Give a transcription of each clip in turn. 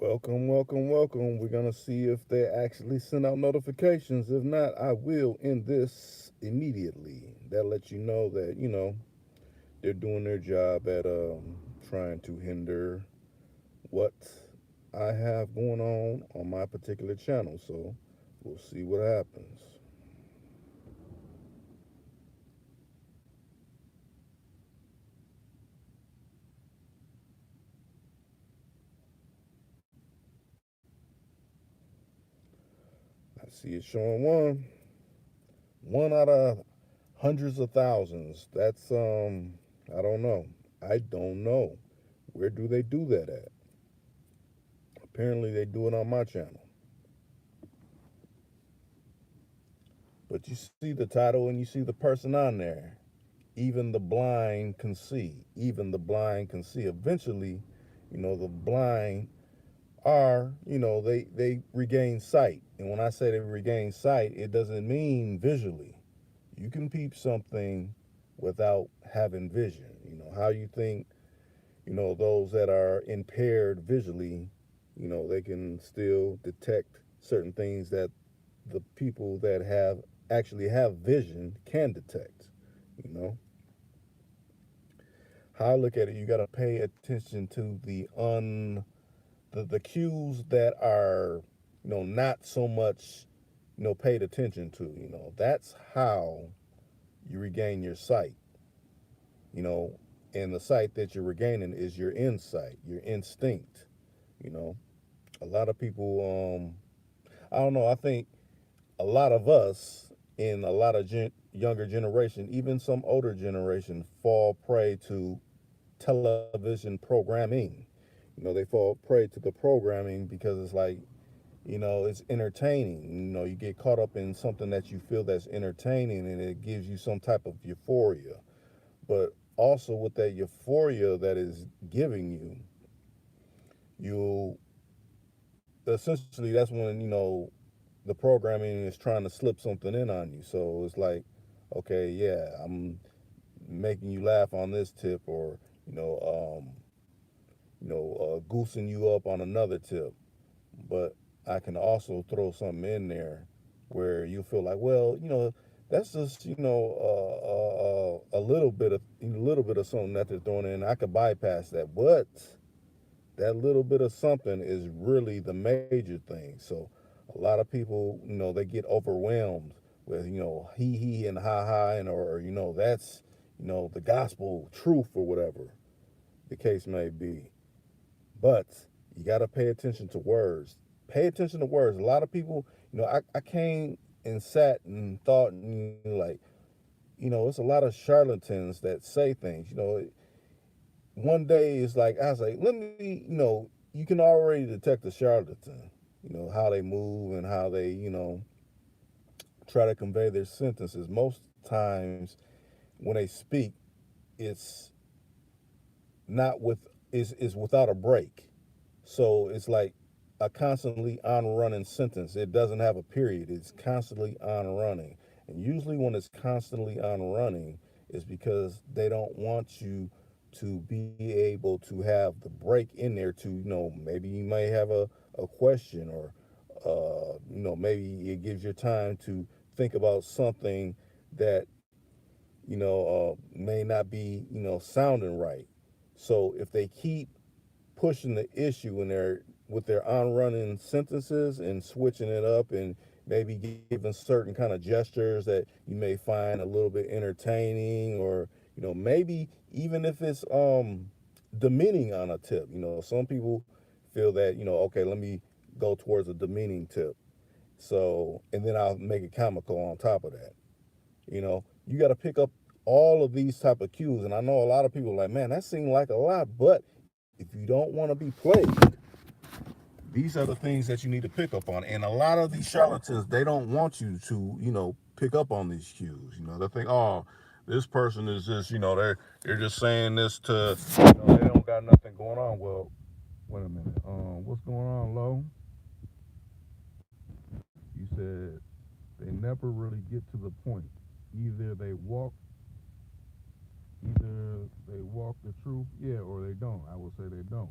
Welcome, welcome, welcome. We're going to see if they actually send out notifications. If not, I will end this immediately. That lets you know that, they're doing their job at trying to hinder what I have going on my particular channel. So we'll see what happens. I see it showing one out of hundreds of thousands. That's I don't know. I don't know. Where do they do that at? Apparently they do it on my channel. But you see the title and you see the person on there. Even the blind can see. Even the blind can see. Eventually, the blind are, they regain sight. And when I say they regain sight, it doesn't mean visually. You can peep something without having vision. How you think, those that are impaired visually, they can still detect certain things that the people that actually have vision can detect. You know, how I look at it, you got to pay attention to the cues that are not so much paid attention to. That's how you regain your sight. You know, and the sight that you're regaining is your insight, your instinct. You know, a lot of people, I don't know. I think a lot of us in a lot of younger generation, even some older generation, fall prey to television programming. They fall prey to the programming because it's like, it's entertaining. You get caught up in something that you feel that's entertaining and it gives you some type of euphoria. But also with that euphoria that is giving you, you essentially that's when, the programming is trying to slip something in on you. So it's like, okay, yeah, I'm making you laugh on this tip, or goosing you up on another tip. But I can also throw something in there where you feel like, well, that's just a little bit of something that they're throwing in. I could bypass that, but that little bit of something is really the major thing. So a lot of people, they get overwhelmed with, he and ha ha, and or that's the gospel truth or whatever the case may be. But you got to pay attention to words. Pay attention to words. A lot of people, I came and sat and thought, and like, it's a lot of charlatans that say things. One day it's like, I was like, let me, you can already detect a charlatan, how they move and how they, try to convey their sentences. Most times when they speak, it's not with, is without a break. So it's like a constantly on running sentence. It doesn't have a period. It's constantly on running. And usually when it's constantly on running, is because they don't want you to be able to have the break in there to, maybe you may have a question, or, maybe it gives you time to think about something that, may not be, sounding right. So if they keep pushing the issue in their with their on running sentences and switching it up and maybe giving certain kind of gestures that you may find a little bit entertaining, or maybe even if it's demeaning on a tip. Some people feel that, okay, let me go towards a demeaning tip, so, and then I'll make it comical on top of that. You got to pick up all of these type of cues, and I know a lot of people are like, man, that seemed like a lot, but if you don't want to be played, these are the things that you need to pick up on. And a lot of these charlatans, they don't want you to, pick up on these cues. They think, oh, this person is just, they're just saying this to, they don't got nothing going on. Well, wait a minute. What's going on, Lo? You said they never really get to the point. Either they walk, either they walk the truth, yeah, or they don't. I would say they don't.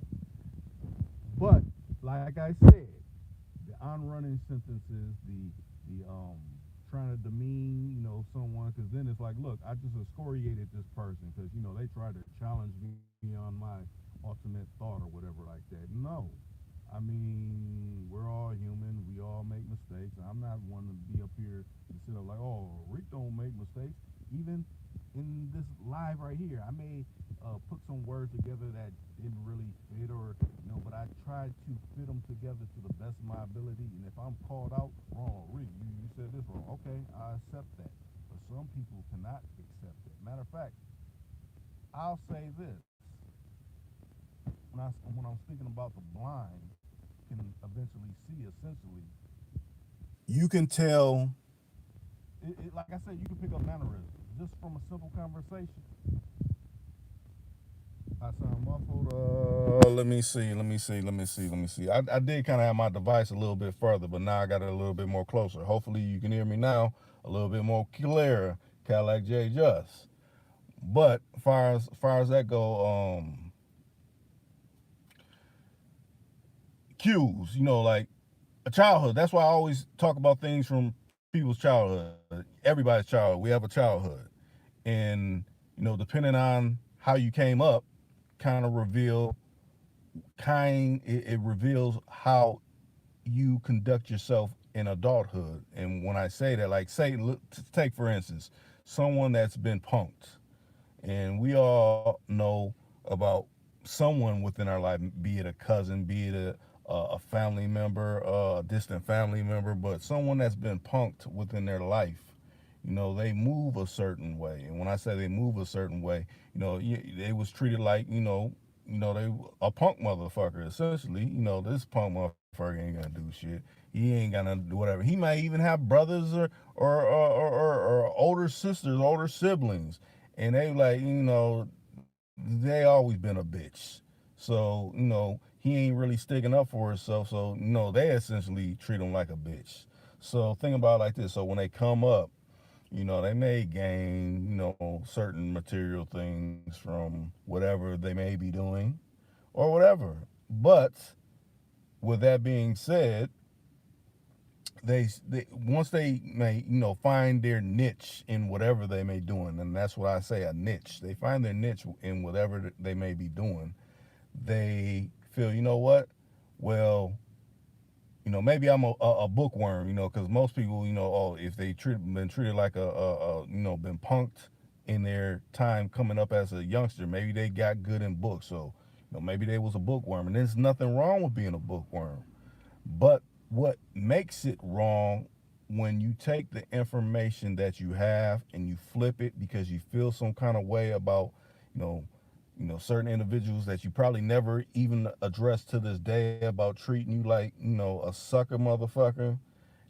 But like I said, the on-running sentences, the trying to demean, someone, because then it's like, look, I just excoriated this person because they tried to challenge me on my ultimate thought or whatever like that. No, I mean, we're all human. We all make mistakes. I'm not one to be up here and sit up like, oh, Rick don't make mistakes. Even in this live right here, I may put some words together that didn't really fit, or but I tried to fit them together to the best of my ability. And if I'm called out wrong, Rick, you said this wrong. Okay, I accept that. But some people cannot accept it. Matter of fact, I'll say this: when I'm speaking about the blind can eventually see, essentially, you can tell. Like I said, you can pick up mannerisms just from a simple conversation. I sound muffled. Let me see. I did kind of have my device a little bit further, but now I got it a little bit more closer. Hopefully, you can hear me now a little bit more clear, Cadillac J Just. But far as that go, cues, like a childhood. That's why I always talk about things from people's childhood, everybody's childhood. We have a childhood, and depending on how you came up, kind of it reveals how you conduct yourself in adulthood. And when I say that, like, say, look, take for instance, someone that's been punked, and we all know about someone within our life, be it a cousin, be it a family member, a distant family member, but someone that's been punked within their life. They move a certain way, and when I say they move a certain way, they was treated like, they a punk motherfucker. Essentially, this punk motherfucker ain't gonna do shit. He ain't gonna do whatever. He might even have brothers or older sisters, older siblings, and they like, they always been a bitch. So, he ain't really sticking up for himself. So, they essentially treat him like a bitch. So think about it like this. So when they come up, they may gain, certain material things from whatever they may be doing or whatever. But with that being said, they once they may find their niche in whatever they may doing, and that's what I say, a niche. They find their niche in whatever they may be doing. They feel, what, well, maybe I'm a bookworm, because most people, oh, if they been treated like been punked in their time coming up as a youngster, maybe they got good in books. So, maybe they was a bookworm, and there's nothing wrong with being a bookworm. But what makes it wrong when you take the information that you have and you flip it because you feel some kind of way about, you know, certain individuals that you probably never even addressed to this day about treating you like, a sucker motherfucker.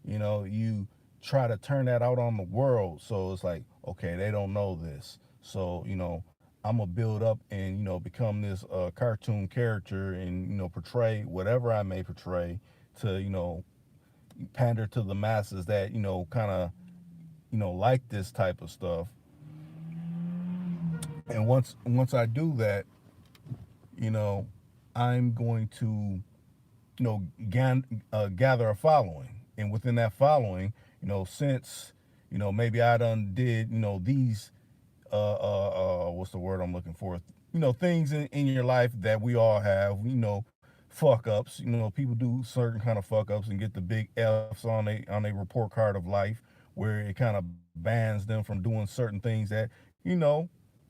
You try to turn that out on the world. So it's like, okay, they don't know this. So, I'm gonna build up and become this cartoon character and portray whatever I may portray to pander to the masses that kind of like this type of stuff. And once I do that, you know I'm going to gather a following, and within that following, since maybe I done did these what's the word I'm looking for? Things in your life that we all have. Fuck ups. People do certain kind of fuck ups and get the big F's on a report card of life, where it kind of bans them from doing certain things that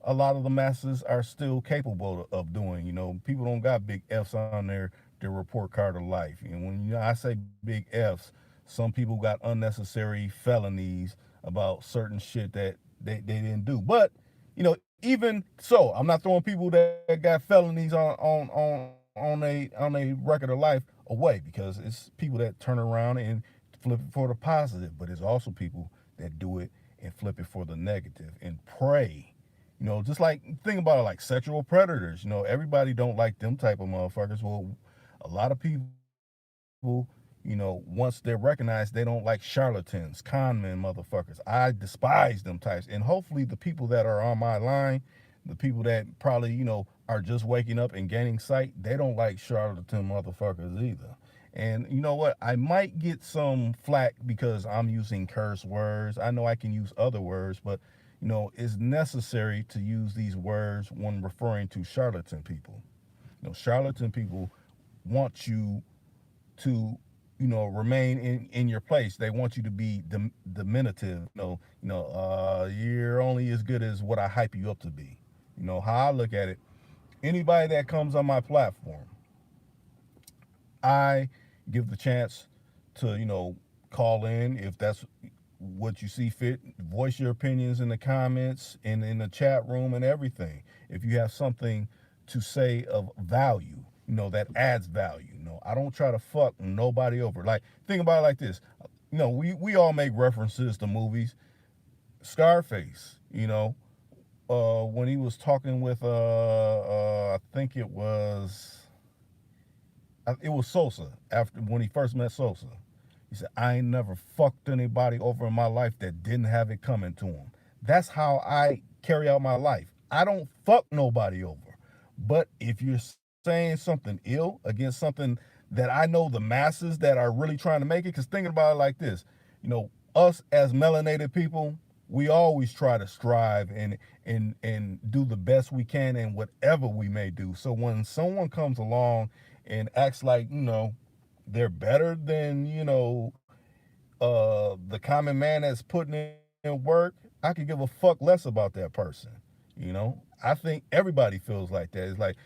a lot of the masses are still capable of doing. People don't got big F's on their report card of life. And when I say big F's, some people got unnecessary felonies about certain shit that they didn't do. But even so, I'm not throwing people that got felonies on a record of life away, because it's people that turn around and flip it for the positive, but it's also people that do it and flip it for the negative and pray. Just like, think about it, like sexual predators. Everybody don't like them type of motherfuckers. Well, a lot of people, once they're recognized, they don't like charlatans, con men, motherfuckers. I despise them types. And hopefully the people that are on my line, the people that probably, are just waking up and gaining sight, they don't like charlatan motherfuckers either. And you know what? I might get some flack because I'm using curse words. I know I can use other words, but it's necessary to use these words when referring to charlatan people. Charlatan people want you to remain in your place. They want you to be diminutive. You're only as good as what I hype you up to be. How I look at it, anybody that comes on my platform, I give the chance to call in if that's what you see fit. Voice your opinions in the comments and in the chat room and everything. If you have something to say of value, that adds value. I don't try to fuck nobody over. Like, think about it like this. We all make references to movies. Scarface, when he was talking with I think it was Sosa, after when he first met Sosa. He said, I ain't never fucked anybody over in my life that didn't have it coming to him. That's how I carry out my life. I don't fuck nobody over. But if you're saying something ill against something that I know the masses that are really trying to make it, because thinking about it like this, us as melanated people, we always try to strive and do the best we can in whatever we may do. So when someone comes along and acts like, they're better than, the common man that's putting in work, I could give a fuck less about that person. I think everybody feels like that. It's like,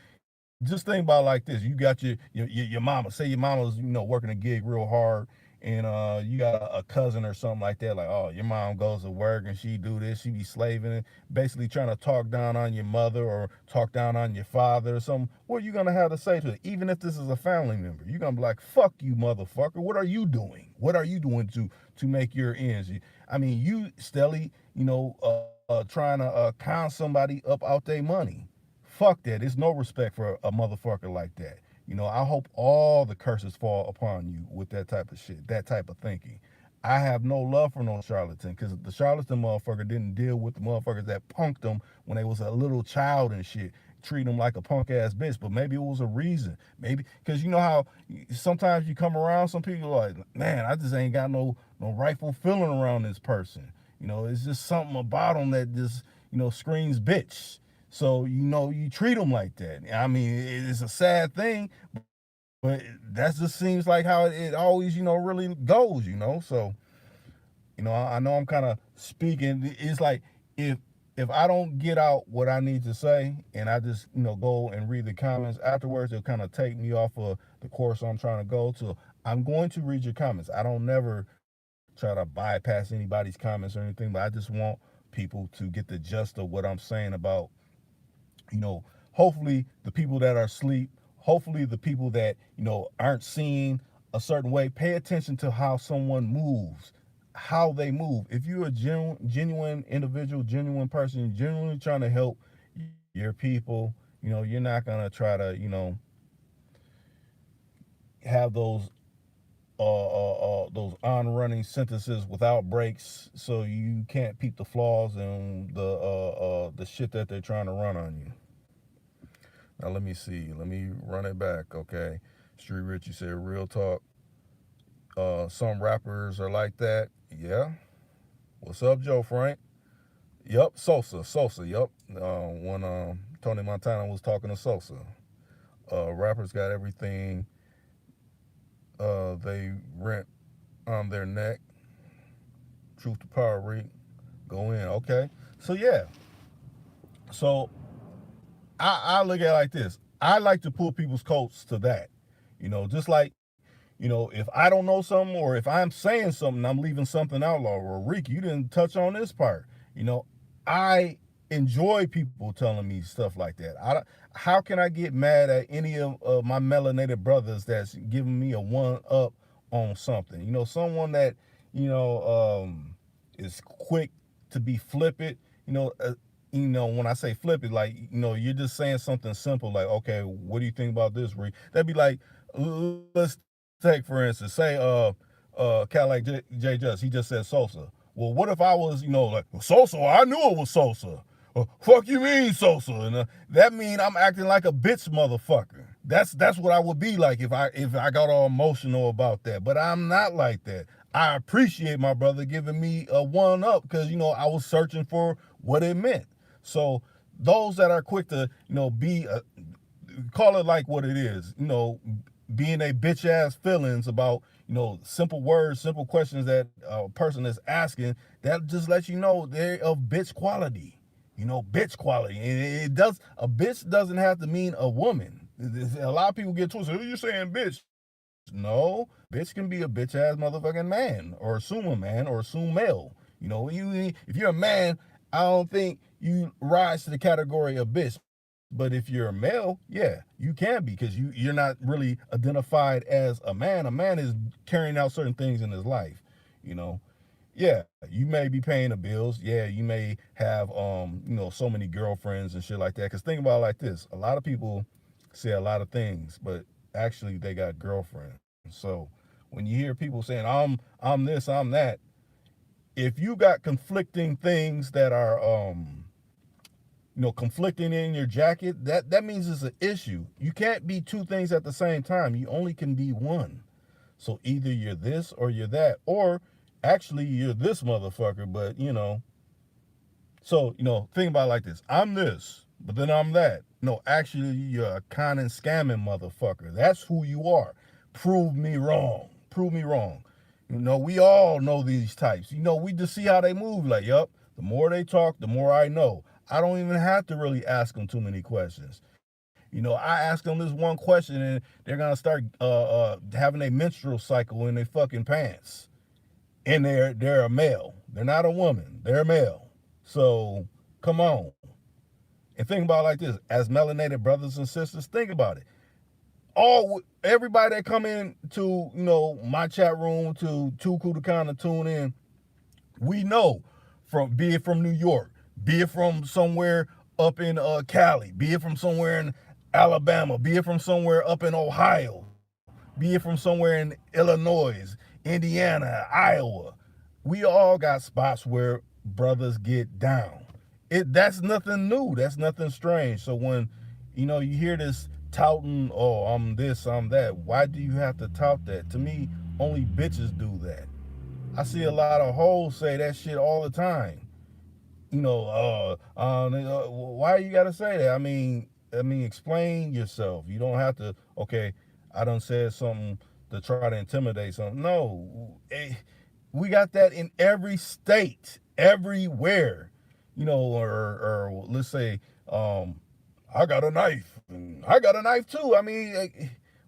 just think about it like this. You got your mama, say your mama's, working a gig real hard, and you got a cousin or something like that, like, oh, your mom goes to work and she do this, she be slaving, and basically trying to talk down on your mother or talk down on your father or something. What are you gonna have to say to it? Even if this is a family member, you're gonna be like, fuck you, motherfucker. What are you doing? What are you doing to make your ends? I mean, you steadily, trying to con somebody up out their money. Fuck that. There's no respect for a motherfucker like that. I hope all the curses fall upon you with that type of shit, that type of thinking. I have no love for no charlatan, because the charlatan motherfucker didn't deal with the motherfuckers that punked them when they was a little child and shit. Treat them like a punk ass bitch, but maybe it was a reason. Maybe because you know how sometimes you come around some people like, man, I just ain't got no rightful feeling around this person. It's just something about them that just screams bitch. So you treat them like that. I mean, it's a sad thing, but that just seems like how it always really goes. So I know I'm kind of speaking. It's like if I don't get out what I need to say, and I just go and read the comments afterwards, it'll kind of take me off of the course I'm trying to go to. I'm going to read your comments. I don't never try to bypass anybody's comments or anything, but I just want people to get the gist of what I'm saying about hopefully the people that are asleep, hopefully the people that aren't seeing a certain way, pay attention to how someone moves, how they move. If you're a genuine individual, genuine person, genuinely trying to help your people, you're not gonna try to have those on-running sentences without breaks, so you can't peep the flaws and the shit that they're trying to run on you. Now let me see. Let me run it back. Okay, Street Rich, you said real talk. Some rappers are like that. Yeah. What's up, Joe Frank? Yep. Sosa. Yep. When Tony Montana was talking to Sosa, rappers got everything they rent on their neck. Truth to power, Reek. Go in. Okay. So yeah. So I look at it like this. I like to pull people's coats to that. Just like, if I don't know something, or if I'm saying something, I'm leaving something out, or Rick, you didn't touch on this part. I enjoy people telling me stuff like that. How can I get mad at any of my melanated brothers that's giving me a one up on something? Someone that, is quick to be flippant, when I say flip it, like, you're just saying something simple, like, okay, what do you think about this, Rick? That'd be like, let's take, for instance, say, Cadillac J Just, he just said Sosa. Well, what if I was, like, Sosa, I knew it was Sosa. fuck you mean, Sosa? And that mean I'm acting like a bitch motherfucker. That's what I would be like if I got all emotional about that. But I'm not like that. I appreciate my brother giving me a one up because I was searching for what it meant. So those that are quick to be call it like what it is, being a bitch ass feelings about simple words, simple questions that a person is asking, that just lets you know they're of bitch quality. Bitch quality. And it does, a bitch doesn't have to mean a woman. A lot of people get twisted. You're saying bitch. No, bitch can be a bitch ass motherfucking man, or assume a man, or assume male. If you're a man, I don't think you rise to the category of bitch. But if you're a male, yeah, you can be, because you're not really identified as a man. A man is carrying out certain things in his life. You know, yeah, you may be paying the bills. Yeah, you may have so many girlfriends and shit like that. Because think about it like this: a lot of people say a lot of things, but actually they got girlfriends. So when you hear people saying I'm this, I'm that, if you got conflicting things that are conflicting in your jacket, that means it's an issue. You can't be two things at the same time. You only can be one. So either you're this or you're that, or actually you're this motherfucker, but so, think about it like this. I'm this, but then I'm that. No, actually, you're a con and scamming motherfucker. That's who you are. Prove me wrong. Prove me wrong. We all know these types. We just see how they move. Like, yup, the more they talk, the more I know. I don't even have to really ask them too many questions. I ask them this one question and they're gonna start having a menstrual cycle in their fucking pants. And they're a male. They're not a woman. They're a male. So come on. And think about it like this: as melanated brothers and sisters, think about it. Everybody that come in to my chat room, to Too Cool to Kind of tune in, we know, be it from New York, be it from somewhere up in Cali, be it from somewhere in Alabama, be it from somewhere up in Ohio, be it from somewhere in Illinois, Indiana, Iowa. We all got spots where brothers get down. That's nothing new. That's nothing strange. So when you hear this touting, oh, I'm this, I'm that, why do you have to tout that? To me, only bitches do that. I see a lot of hoes say that shit all the time. Why you gotta say that? I mean, explain yourself. You don't have to. Okay, I done said something to try to intimidate something. No, we got that in every state, everywhere. Or let's say, I got a knife, and I got a knife too.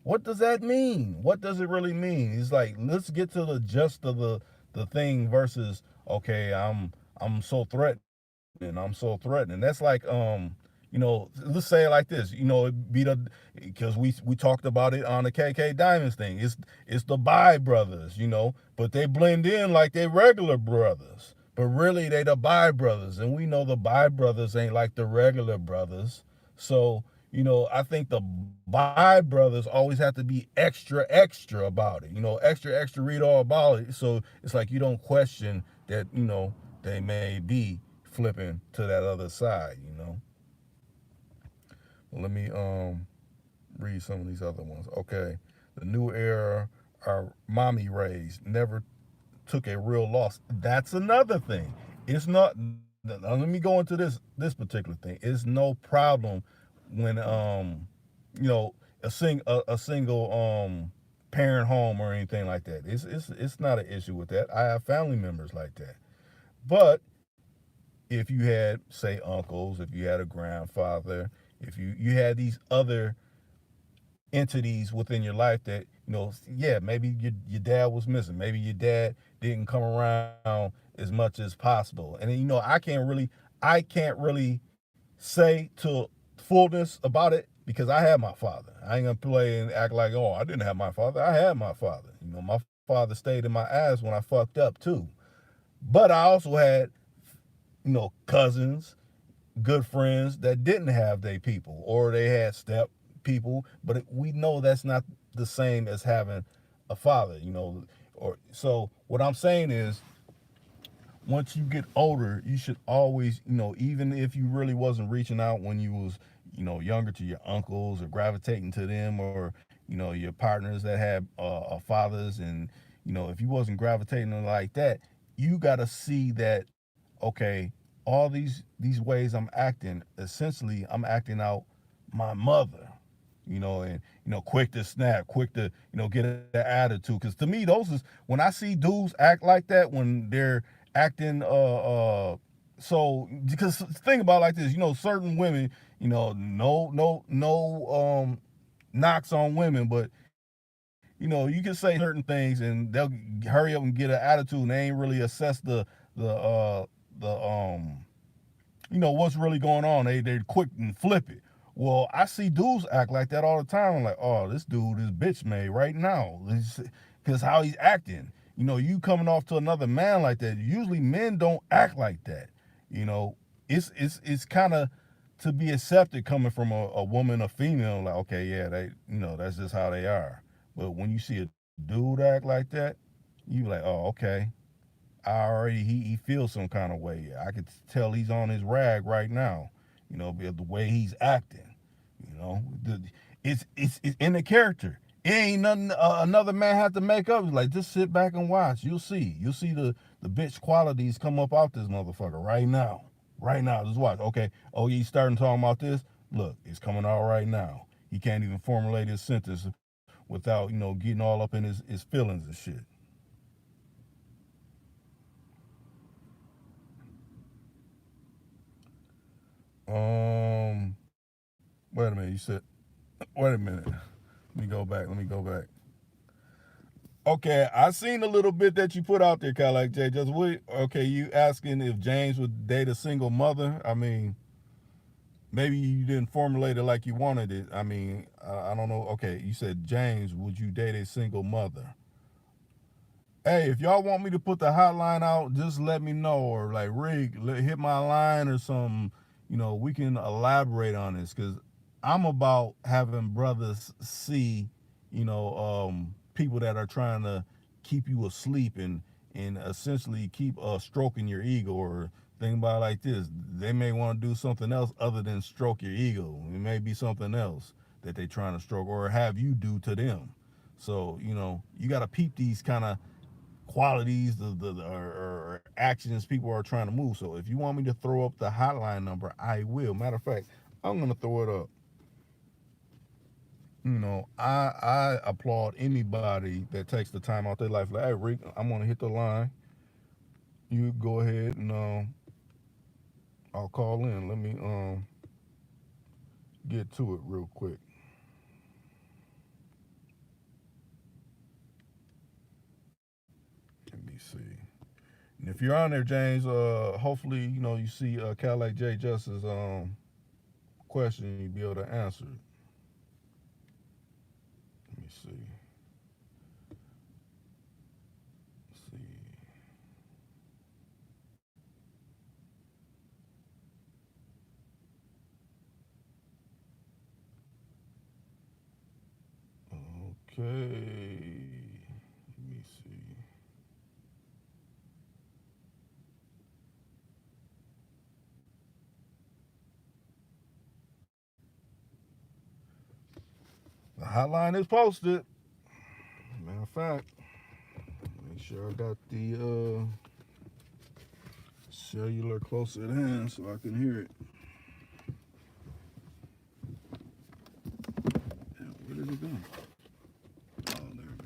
What does that mean? What does it really mean? It's like, let's get to the gist of the thing versus, okay, I'm so threatening. I'm so threatening. That's like, let's say it like this. It be because we talked about it on the KK Diamonds thing. It's the Bi brothers, but they blend in like they regular brothers. But really they the Bi brothers, and we know the Bi brothers ain't like the regular brothers. So, I think the Bi brothers always have to be extra about it. Extra read all about it. So it's like you don't question that, they may be flipping to that other side. Well, let me read some of these other ones. Okay. The new era are mommy raised, never took a real loss. That's another thing. It's not. Let me go into this particular thing. It's no problem when a single parent home or anything like that. It's not an issue with that. I have family members like that. But if you had, say, uncles, if you had a grandfather, if you had these other entities within your life that yeah, maybe your dad was missing, maybe your dad didn't come around as much as possible, and then, I can't really say to fullness about it, because I had my father. I ain't gonna play and act like, oh, I didn't have my father. I had my father. My father stayed in my ass when I fucked up too. But I also had cousins, good friends that didn't have their people, or they had step people, but we know that's not the same as having a father. Or so what I'm saying is, once you get older, you should always, even if you really wasn't reaching out when you was, younger to your uncles or gravitating to them, or your partners that had fathers, and if you wasn't gravitating like that, you got to see that, okay, all these ways I'm acting, essentially I'm acting out my mother, and quick to snap, quick to get an attitude. Because to me, those is when I see dudes act like that when they're acting so because think about it like this, certain women, no knocks on women, but you can say certain things and they'll hurry up and get an attitude and they ain't really assess the what's really going on. They're quick and flip it. Well, I see dudes act like that all the time. I'm like, oh, this dude is bitch made right now. Because how he's acting. You coming off to another man like that. Usually men don't act like that. You know, it's kind of to be accepted coming from a woman, a female. Like, okay, yeah, they, that's just how they are. But when you see a dude act like that, you like, oh, okay, I already he feels some kind of way. I could tell he's on his rag right now. The way he's acting. It's in the character. It ain't nothing another man have to make up. Like, just sit back and watch. You'll see. You'll see the bitch qualities come up out this motherfucker right now. Right now, just watch. Okay. Oh, he's starting talking about this. Look, it's coming out right now. He can't even formulate his sentence without getting all up in his feelings and shit. Wait a minute. You said, wait a minute. Let me go back. Okay, I seen a little bit that you put out there, Kyle, like Jay. Just wait. Okay, you asking if James would date a single mother? I mean, maybe you didn't formulate it like you wanted it. I mean, I don't know. Okay, you said James, would you date a single mother? Hey, if y'all want me to put the hotline out, just let me know. Or like Rig, hit my line or something. We can elaborate on this because I'm about having brothers see, people that are trying to keep you asleep and essentially keep stroking your ego. Or think about it like this: they may want to do something else other than stroke your ego. It may be something else that they're trying to stroke or have you do to them. So you got to peep these kind of qualities, or actions people are trying to move. So if you want me to throw up the hotline number, I will. Matter of fact, I'm gonna throw it up. I applaud anybody that takes the time out their life. Like, hey, Rick, I'm gonna hit the line. You go ahead and I'll call in. Let me get to it real quick. Let me see. And if you're on there, James, hopefully you see Cadillac J Justice's question, you'll be able to answer it. Let me see. Let's see. Okay. Let me see. The hotline is posted. Matter of fact, make sure I got the cellular closer at hand so I can hear it. Damn, where did it go? Oh, there we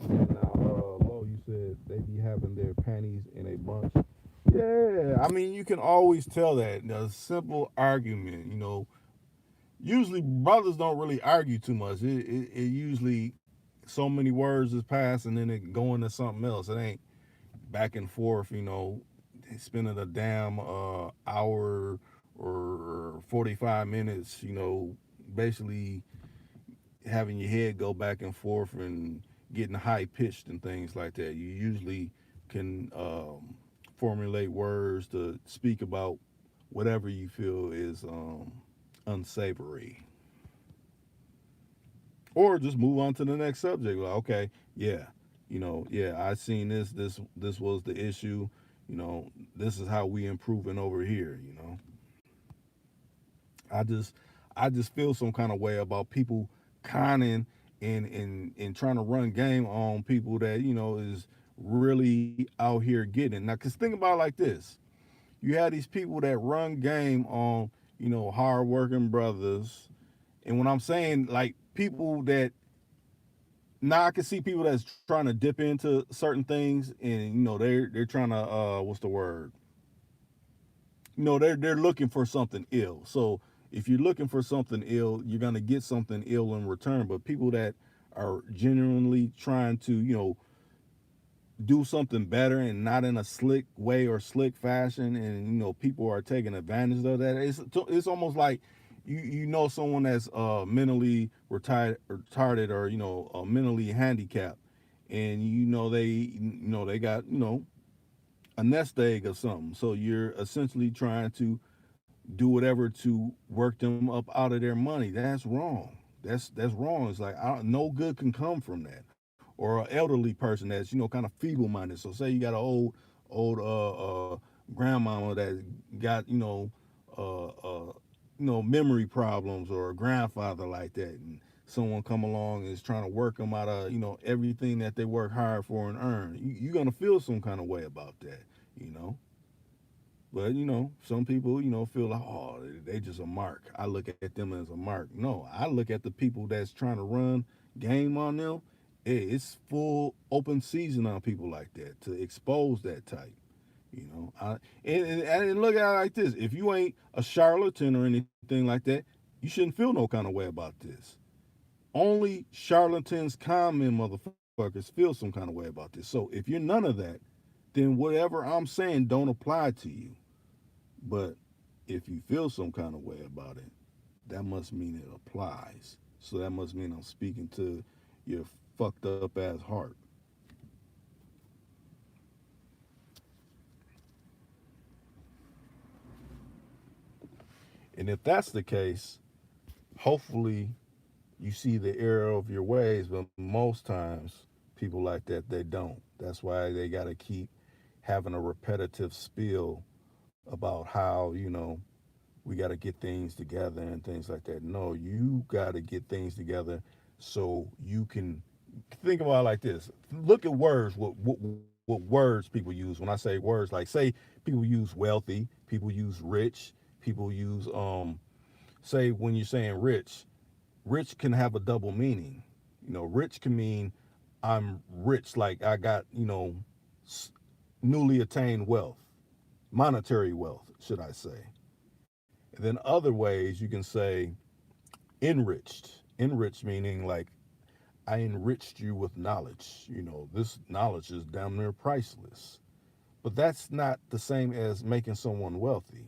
go. Okay, now, Lo, you said they be having their panties in a bunch. Yeah, I mean, you can always tell that. A simple argument, usually brothers don't really argue too much. It usually so many words is passed and then it go into something else. It ain't back and forth. Spending a damn hour or 45 minutes. Basically having your head go back and forth and getting high pitched and things like that. You usually can formulate words to speak about whatever you feel is unsavory, or just move on to the next subject. Like, okay, yeah, Yeah, I seen this was the issue. You know, this is how we improving over here. I just I just feel some kind of way about people conning and trying to run game on people that is really out here getting now. Cause think about it like this: you have these people that run game on hardworking brothers, and when I'm saying like people that now I can see people that's trying to dip into certain things, and they're trying to what's the word? They're looking for something ill. So if you're looking for something ill, you're gonna get something ill in return. But people that are genuinely trying to do something better and not in a slick way or slick fashion, and people are taking advantage of that. It's almost like someone that's mentally retarded or mentally handicapped, and they got a nest egg or something. So you're essentially trying to do whatever to work them up out of their money. That's wrong. That's wrong. It's like no good can come from that. Or an elderly person that's kind of feeble minded. So say you got an old grandmama that got memory problems, or a grandfather like that, and someone come along and is trying to work them out of everything that they work hard for and earn. You're gonna feel some kind of way about that, you know. But some people, feel like, oh, they just a mark. I look at them as a mark. No, I look at the people that's trying to run game on them. It's full open season on people like that to expose that type. And look at it like this: if you ain't a charlatan or anything like that, you shouldn't feel no kind of way about this. Only charlatans, common motherfuckers, feel some kind of way about this. So if you're none of that, then whatever I'm saying don't apply to you. But if you feel some kind of way about it, that must mean it applies. So that must mean I'm speaking to your fucked up ass heart. And if that's the case, hopefully you see the error of your ways, but most times people like that, they don't. That's why they got to keep having a repetitive spiel about how, we got to get things together and things like that. No, you got to get things together so you can think about it like this. Look at words, what words people use. When I say words, like say people use wealthy, people use rich, people use say when you're saying rich, rich can have a double meaning. Rich can mean I'm rich, like I got, newly attained wealth, monetary wealth, should I say. And then other ways you can say enriched. Enriched meaning like I enriched you with knowledge. This knowledge is damn near priceless. But that's not the same as making someone wealthy.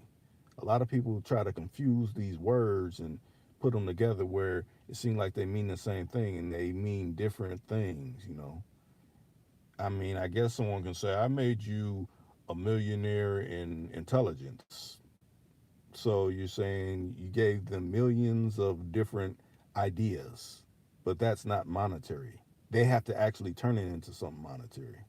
A lot of people try to confuse these words and put them together where it seems like they mean the same thing and they mean different things. I mean, I guess someone can say, I made you a millionaire in intelligence. So you're saying you gave them millions of different ideas, but that's not monetary. They have to actually turn it into something monetary.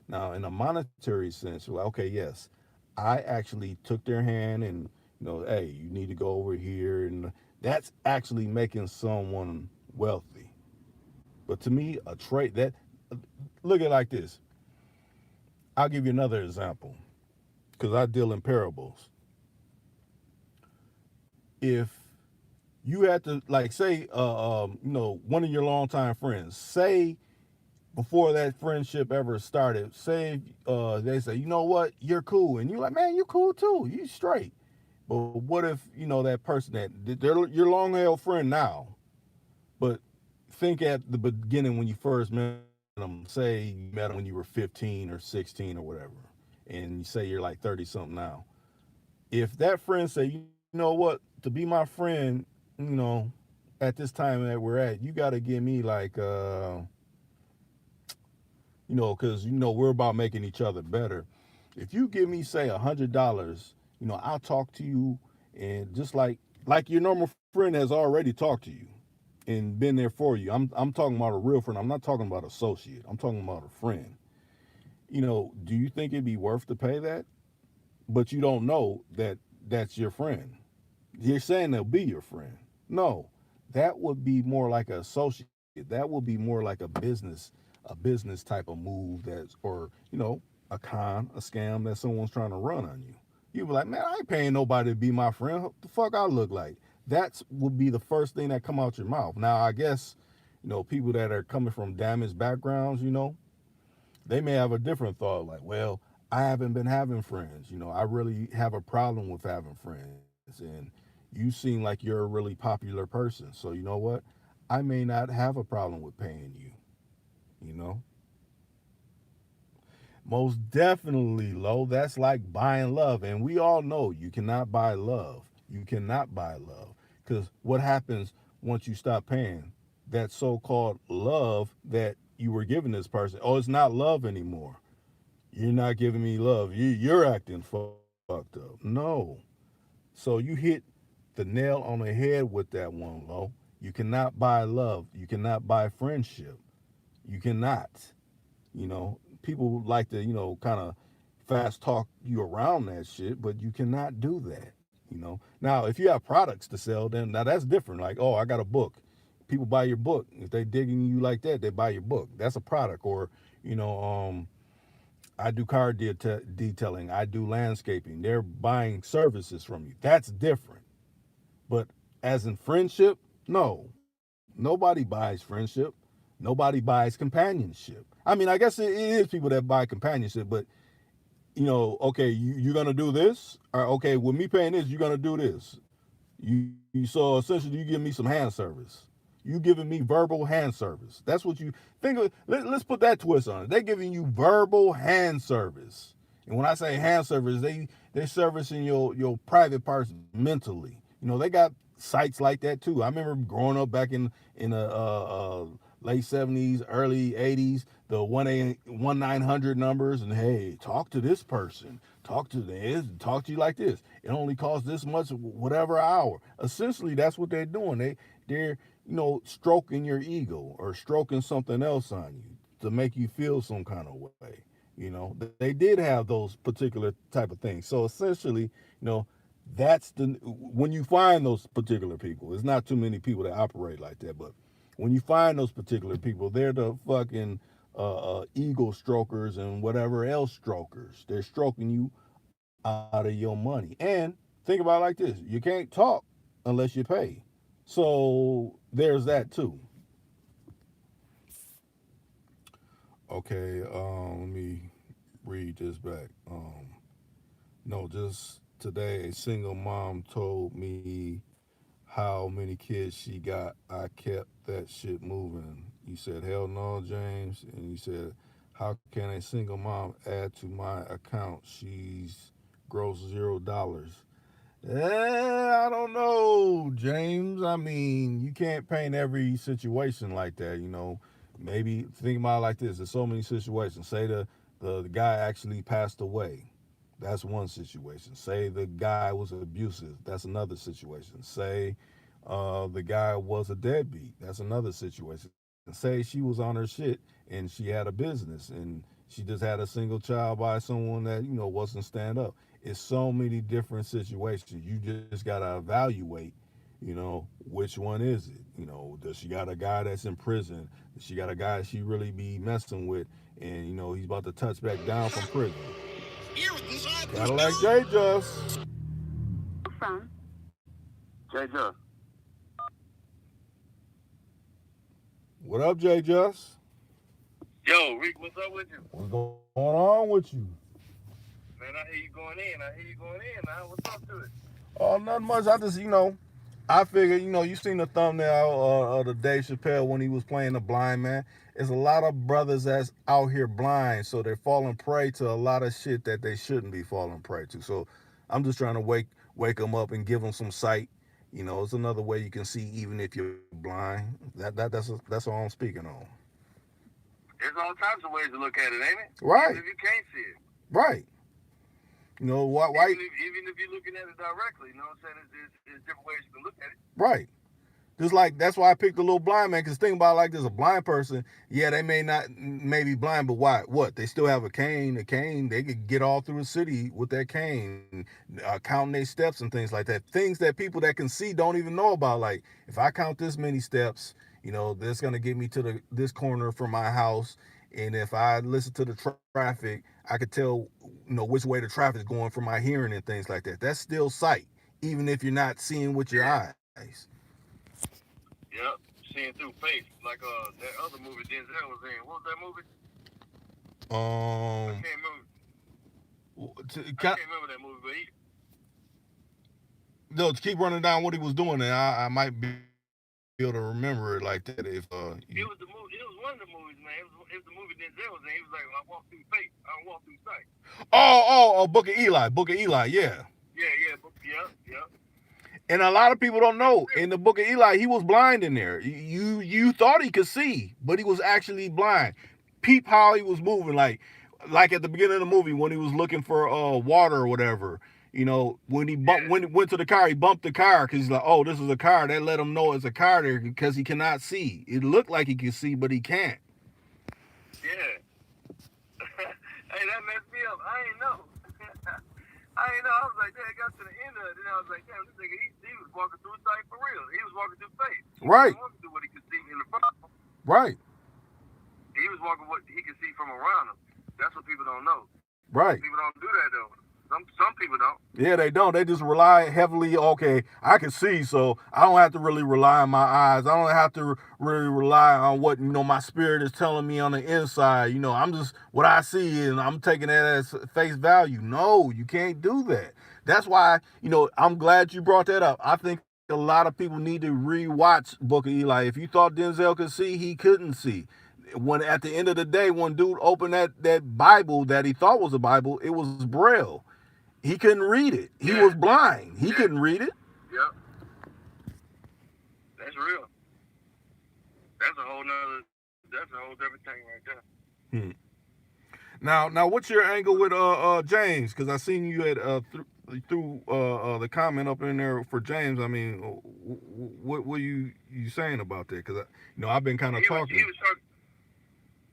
Now, in a monetary sense, well, okay, yes, I actually took their hand and, hey, you need to go over here. And that's actually making someone wealthy. But to me, a trade that, look at it like this. I'll give you another example because I deal in parables. If you had to, like, say, one of your longtime friends, say, before that friendship ever started, say they say, you know what, you're cool, and you're like, man, you cool too, you straight. But what if that person that they're your long held friend now, but think at the beginning when you first met them. Say you met them when you were 15 or 16 or whatever, and you say you're like 30 something now. If that friend say, you know what, to be my friend, you know, at this time that we're at, you got to give me like because we're about making each other better. If you give me say $100, I'll talk to you, and just like your normal friend has already talked to you. and been there for you. I'm talking about a real friend. I'm not talking about associate. I'm talking about a friend. Do you think it'd be worth to pay that? But you don't know that that's your friend. You're saying they'll be your friend. No, that would be more like an associate. That would be more like a business type of move or a con, a scam that someone's trying to run on you. You'd be like, man, I ain't paying nobody to be my friend. What the fuck I look like? That would be the first thing that come out your mouth. Now, I guess, people that are coming from damaged backgrounds, they may have a different thought, like, well, I haven't been having friends. I really have a problem with having friends. And you seem like you're a really popular person. So, you know what? I may not have a problem with paying you, you know? Most definitely, Lo. That's like buying love. And we all know you cannot buy love. You cannot buy love. Because what happens once you stop paying? That so called love that you were giving this person, oh, it's not love anymore. You're not giving me love. You're acting fucked up. No. So you hit the nail on the head with that one, Lo. You cannot buy love. You cannot buy friendship. You cannot. People like to, kind of fast talk you around that shit, but you cannot do that. Now, if you have products to sell, then now that's different. Like, oh, I got a book. People buy your book. If they digging you like that, they buy your book. That's a product. Or, you know, I do car detailing. I do landscaping. They're buying services from you. That's different. But as in friendship, no. Nobody buys friendship. Nobody buys companionship. I mean, I guess it is people that buy companionship, but okay, you're gonna do this, or okay, with me paying this, you're gonna do this. You so essentially you give me some hand service. You giving me verbal hand service. That's what you think of. Let's put that twist on it. They're giving you verbal hand service. And when I say hand service, they're servicing your private parts mentally. They got sites like that too. I remember growing up back in the late 70s, early 80s, the 1-900 numbers, and hey, talk to this person, talk to you like this. It only costs this much, whatever hour. Essentially, that's what they're doing. They're stroking your ego or stroking something else on you to make you feel some kind of way. They did have those particular type of things. So essentially, that's when you find those particular people. It's not too many people that operate like that, but when you find those particular people, they're the fucking ego strokers and whatever else strokers. They're stroking you out of your money. And think about it like this: you can't talk unless you pay. So there's that too. Okay, let me read this back. No, just today, a single mom told me how many kids she got. I kept that shit moving. You said, hell no, James. And you said, how can a single mom add to my account? She's gross $0. I don't know, James. I mean, you can't paint every situation like that. Maybe think about it like this. There's so many situations. Say the guy actually passed away. That's one situation. Say the guy was abusive. That's another situation. Say the guy was a deadbeat. That's another situation. Say she was on her shit and she had a business and she just had a single child by someone that wasn't stand up. It's so many different situations. You just gotta evaluate. Which one is it? Does she got a guy that's in prison? Does she got a guy she really be messing with, and he's about to touch back down from prison? Cadillac J Just. From J Just. What up, J Just? Yo, Rick, what's up with you? What's going on with you? Man, I hear you going in. I hear you going in now. What's up to it? Oh, nothing much. I just, I figured, you seen the thumbnail of the Dave Chappelle when he was playing the blind man. There's a lot of brothers that's out here blind, so they're falling prey to a lot of shit that they shouldn't be falling prey to. So I'm just trying to wake them up and give them some sight. It's another way you can see even if you're blind. That's all I'm speaking on. There's all types of ways to look at it, ain't it? Right. Even if you can't see it. Right. Why? Even if you're looking at it directly, you know what I'm saying? There's different ways you can look at it. Right. Just like that's why I picked the little blind man. Because think about it like this: a blind person, yeah, they may not may be blind, but why? What? They still have a cane. A cane, they could get all through the city with that cane, counting their steps and things like that. Things that people that can see don't even know about. Like if I count this many steps, that's gonna get me to this corner from my house. And if I listen to the traffic, I could tell, which way the traffic is going from my hearing and things like that. That's still sight, even if you're not seeing with your Yeah. eyes. Yep. Seeing through faith, like that other movie Denzel was in. What was that movie? I Um, can't remember. to, I can't remember that movie, but no, to keep running down what he was doing, and I might be able to remember it like that if it was the movie. It was one of the movies, man. It was the movie Denzel was in. He was like, "I walk through faith. I don't walk through sight." Book of Eli, yeah. Yeah, yeah, yep, yep. And a lot of people don't That's know in real. the book of Eli he was blind in there. You thought he could see, but he was actually blind. Peep how he was moving, like at the beginning of the movie when he was looking for water or whatever. When Yeah, when he went to the car, he bumped the car because he's like, oh, this is a car. That let him know it's a car there because he cannot see. It looked like he could see, but he can't. yeah. Hey, that messed me up. I ain't know. I ain't know. I was like, damn, it got to the end of it. And I was like, damn, this nigga, he was walking through sight for real. He was walking through faith. He Right, wasn't walking through what he could see in the front. right, He was walking what he could see from around him. That's what people don't know. right. People don't do that though. Some people don't. Yeah, they don't. They just rely heavily. Okay, I can see, so I don't have to really rely on my eyes. I don't have to really rely on what my spirit is telling me on the inside. I'm just what I see, and I'm taking that as face value. No, you can't do that. That's why I'm glad you brought that up. I think a lot of people need to rewatch Book of Eli. If you thought Denzel could see, he couldn't see. When at the end of the day, when dude opened that Bible that he thought was a Bible, it was Braille. He couldn't read it. He Yeah, was blind. He yeah, couldn't read it. yep. That's real. That's a whole nother. That's a whole different thing right there. Hmm. Now, what's your angle with James? Because I seen you had through the comment up in there for James. I mean, what were you saying about that? Because I've been kind of He talking. was talking.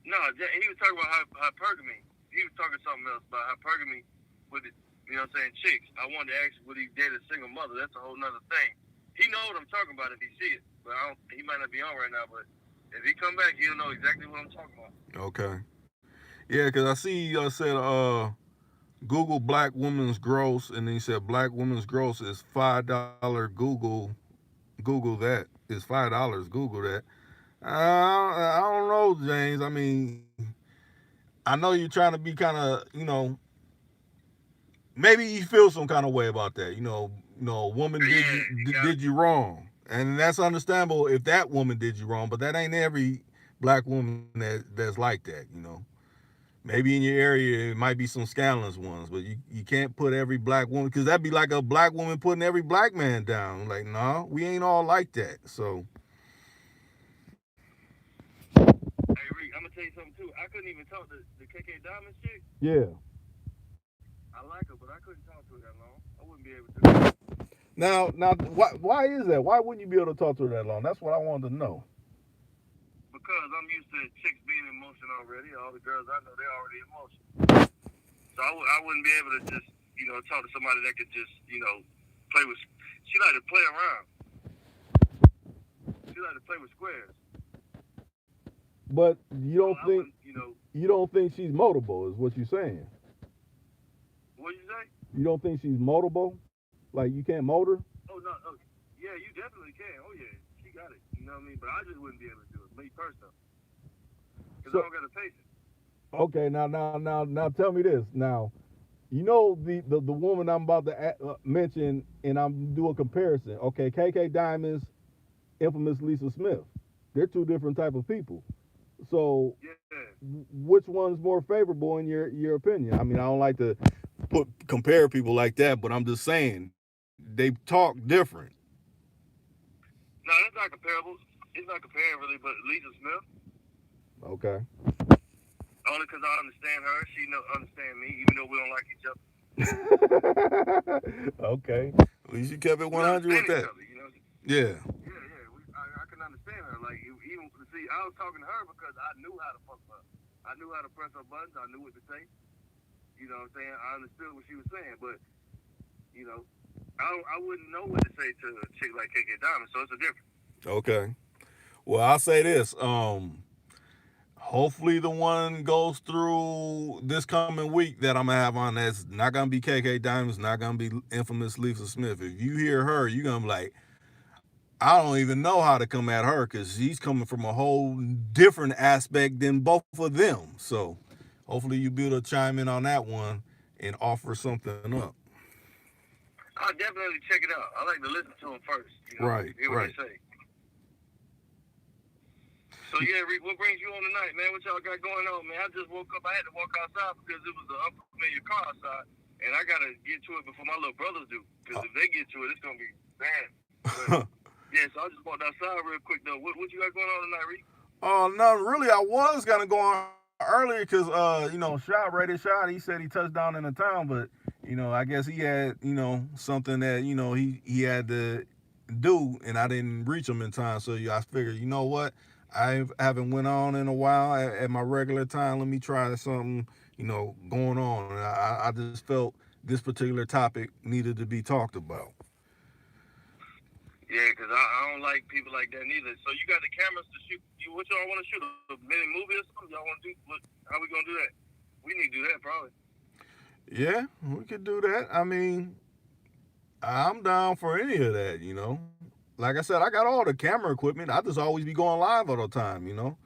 No, he was talking about hypergamy. He was talking something else about hypergamy with it. You know what I'm saying? Chicks. I wanted to ask would he date a single mother. That's a whole nother thing. He know what I'm talking about if he see it, but I don't. He might not be on right now. But if he come back, he'll know exactly what I'm talking about. Okay. Yeah, because I see you said Google black women's gross, and then you said black women's gross is $5. Google that is $5. Google that. I don't know, James. I mean, I know you're trying to be kind of, maybe you feel some kind of way about that. A woman did Yeah, you he got it. did you wrong, and that's understandable if that woman did you wrong. But that ain't every black woman that's like that. Maybe in your area it might be some scandalous ones, but you can't put every black woman because that'd be like a black woman putting every black man down. Like, no, we ain't all like that. So Hey, Reek, I'm gonna tell you something too. I couldn't even talk to the KK Diamond chick. yeah. I like her, but I couldn't talk to her that long. I wouldn't be able to. Now, why is that? Why wouldn't you be able to talk to her that long? That's what I wanted to know. Because I'm used to chicks being in motion already. All the girls I know, they're already in motion. So I wouldn't be able to just, talk to somebody that could just, play with. She like to play around. She like to play with squares. But So I wouldn't, you don't think she's moldable, is what you're saying. what you say? You don't think she's moldable? Like you can't mold her? Oh no, oh, yeah, you definitely can. Oh yeah, she got it. You know what I mean? But I just wouldn't be able to do it, me personally, because I So don't got the patience. okay, now tell me this. Now, the woman I'm about to mention, and I'm doing a comparison. Okay, KK Diamonds, infamous Lisa Smith. They're two different type of people. So, Yeah. which one's more favorable in your opinion? I mean, I don't like to compare people like that, but I'm just saying they talk different. No, that's not comparable. It's not comparing really, but Lisa Smith, Okay. only because I understand her, she understand me, even though we don't like each other. Okay. At least you kept it We 100 with understand each that. other. Yeah. Yeah, yeah. understand her. Like even see, I was talking to her because I knew how to fuck with her. I knew how to press her buttons. I knew what to say. You know what I'm saying? I understood what she was saying, but you know, I wouldn't know what to say to a chick like KK Diamond. So it's a difference. Okay. Well, I'll say this. Hopefully the one goes through this coming week that I'm gonna have on. That's not gonna be KK Diamonds. Not gonna be infamous Lisa Smith. If you hear her, you're gonna be like, I don't even know how to come at her because she's coming from a whole different aspect than both of them. So hopefully you be able to chime in on that one and offer something up. I'll definitely check it out. I like to listen to them first. You know, Right, hear what they right. say. So yeah, Reek, what brings you on tonight, man? What y'all got going on, man? I just woke up. I had to walk outside because it was an unfamiliar car outside, and I gotta get to it before my little brothers do. Because if they get to it, it's gonna be bad. But yeah, so I just walked outside real quick though. What you got going on tonight, Reek? Oh no, really, I was gonna go on earlier because Shot rated Shot. He said he touched down in the town, but I guess he had something that he had to do, and I didn't reach him in time. So I figured, you know what, I haven't went on in a while at my regular time. Let me try something going on. And I just felt this particular topic needed to be talked about. Yeah, because I don't like people like that neither. So you got the cameras to shoot. What y'all want to shoot? A mini movie or something? Y'all want to do? How we gonna do that? We need to do that probably. Yeah, we could do that. I mean, I'm down for any of that. Like I said, I got all the camera equipment. I just always be going live all the time.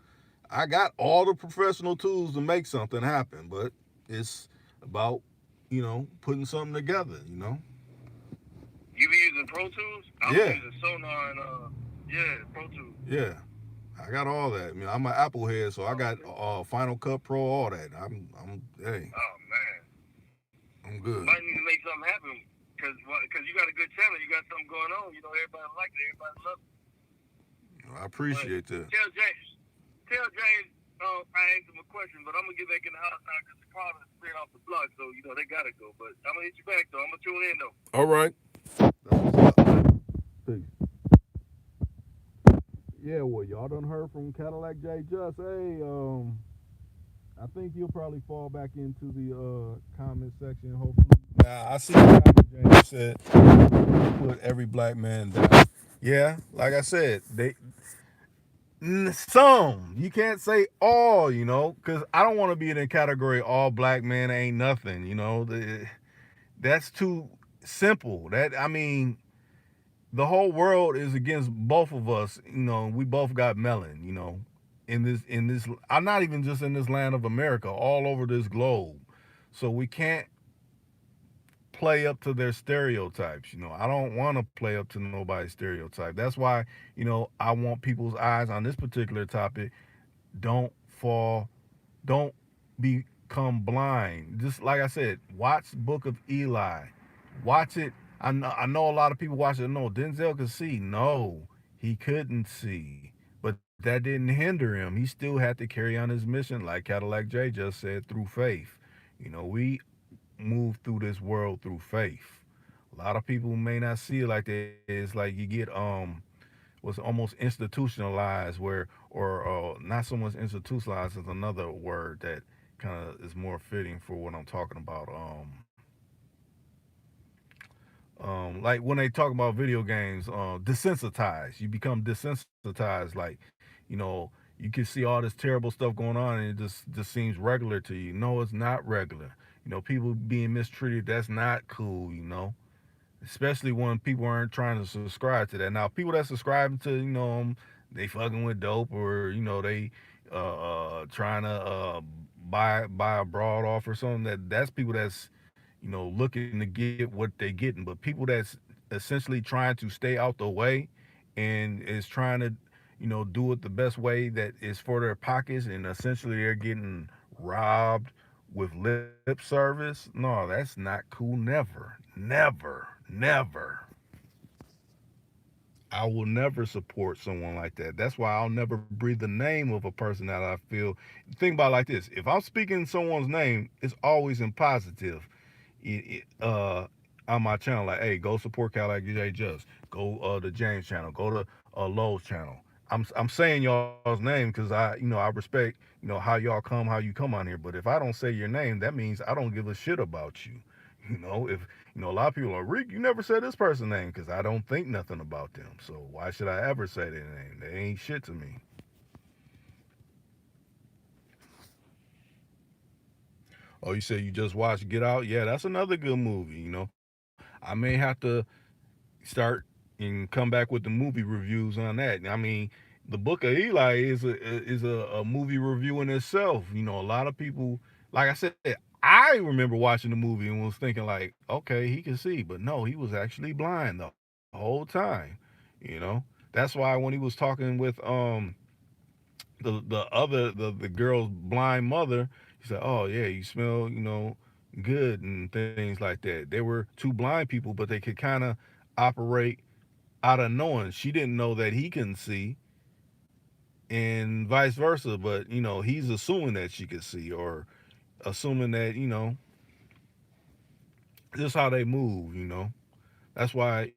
I got all the professional tools to make something happen, but it's about, putting something together. You be using Pro Tools? I was Yeah, using Sonar and yeah, Pro Tools. yeah. I got all that. I'm an Apple head, so I Oh, got okay. Final Cut Pro, all that. Hey, Oh man, I'm good. might need to make something happen because you got a good channel. You got something going on. You know, everybody like it. Everybody loves it. I But appreciate that. tell James, I asked him a question, but I'm gonna get back in the house now because the car is straight off the block, so you know they gotta go. But I'm gonna hit you back though. I'm gonna tune in though. All right. That's what's All up. right. Peace. Yeah, well, y'all done heard from Cadillac J Just. Hey, I think you'll probably fall back into the comment section, hopefully. Now, I see the comment James said, put every black man down. Yeah, like I said, some. You can't say all, because I don't want to be in the category all black men ain't nothing. That's too simple. I mean, the whole world is against both of us. We both got melon. In this, I'm not even just in this land of America, all over this globe. So we can't play up to their stereotypes. I don't want to play up to nobody's stereotype. That's why I want people's eyes on this particular topic. Don't fall. Don't become blind. Just like I said, watch Book of Eli. Watch it. I know a lot of people watch it. No, Denzel could see. No, he couldn't see. But that didn't hinder him. He still had to carry on his mission, like Cadillac J just said, through faith. We move through this world through faith. A lot of people may not see it like that. It's like you get what's almost institutionalized, or not so much institutionalized is another word that kind of is more fitting for what I'm talking about. Like when they talk about video games, desensitized. You become desensitized. Like, you can see all this terrible stuff going on, and it just seems regular to you. No, it's not regular. People being mistreated. That's not cool. Especially when people aren't trying to subscribe to that. Now, people that subscribe to they fucking with dope, or they trying to buy a broad off or something. That's people that's looking to get what they getting. But people that's essentially trying to stay out the way and is trying to do it the best way that is for their pockets, and essentially they're getting robbed with lip service. No, that's not cool. Never. I will never support someone like that. That's why I'll never breathe the name of a person that I feel. Think about it like this: if I'm speaking someone's name, it's always in positive. On my channel, like, hey, go support Cadillac J Just. Go the James channel. Go to Lowe's channel. I'm saying y'all's name because I respect how y'all come, how you come on here. But if I don't say your name, that means I don't give a shit about you. If a lot of people are Rick, you never said this person's name because I don't think nothing about them. So why should I ever say their name? They ain't shit to me. Oh, you said you just watched Get Out? Yeah, that's another good movie. I may have to start and come back with the movie reviews on that. I mean, the Book of Eli is a movie review in itself. A lot of people, like I said, I remember watching the movie and was thinking like, okay, he can see, but no, he was actually blind the whole time. That's why when he was talking with the girl's blind mother, he said, "Oh yeah, you smell good and things like that." They were two blind people, but they could kind of operate out of knowing. She didn't know that he couldn't see, and vice versa. But he's assuming that she could see, or assuming that just how they move. That's why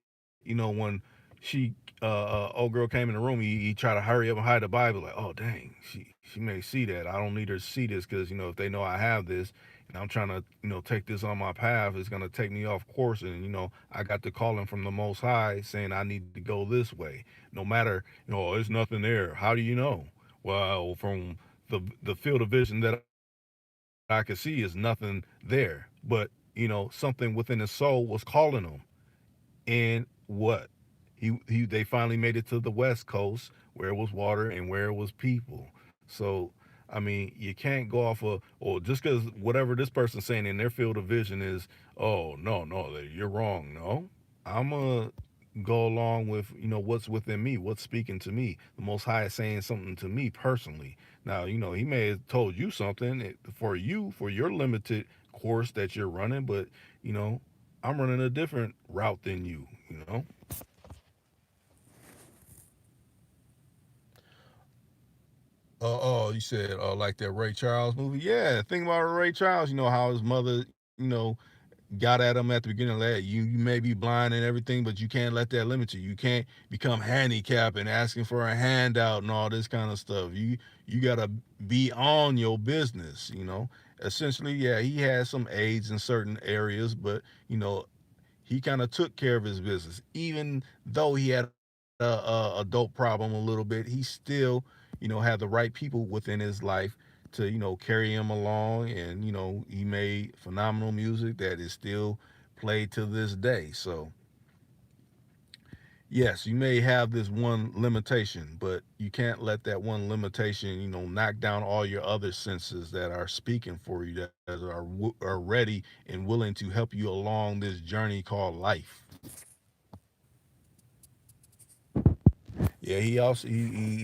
when she old girl came in the room, he tried to hurry up and hide the Bible. Like, oh dang, she may see that. I don't need her to see this because if they know I have this and I'm trying to take this on my path, it's gonna take me off course. And I got the calling from the Most High saying I need to go this way. No matter there's nothing there. How do you know? Well, from the field of vision that I could see is nothing there, but something within his soul was calling him. And what they finally made it to the West Coast where it was water and where it was people. So I mean, you can't go off of, or just because whatever this person's saying in their field of vision is, oh no, you're wrong. No, I'm a go along with what's within me, what's speaking to me. The Most High is saying something to me personally. Now he may have told you something for you for your limited course that you're running, but you know I'm running a different route than you. Oh, you said like that Ray Charles movie? Yeah, think about Ray Charles. How his mother, got at him at the beginning. Like, you may be blind and everything, but you can't let that limit you. You can't become handicapped and asking for a handout and all this kind of stuff. You gotta be on your business. Essentially, yeah, he has some aids in certain areas, but he kind of took care of his business, even though he had a dope problem a little bit. He still had the right people within his life to carry him along, and he made phenomenal music that is still played to this day. So yes, you may have this one limitation, but you can't let that one limitation knock down all your other senses that are speaking for you, that are ready and willing to help you along this journey called life. Yeah, he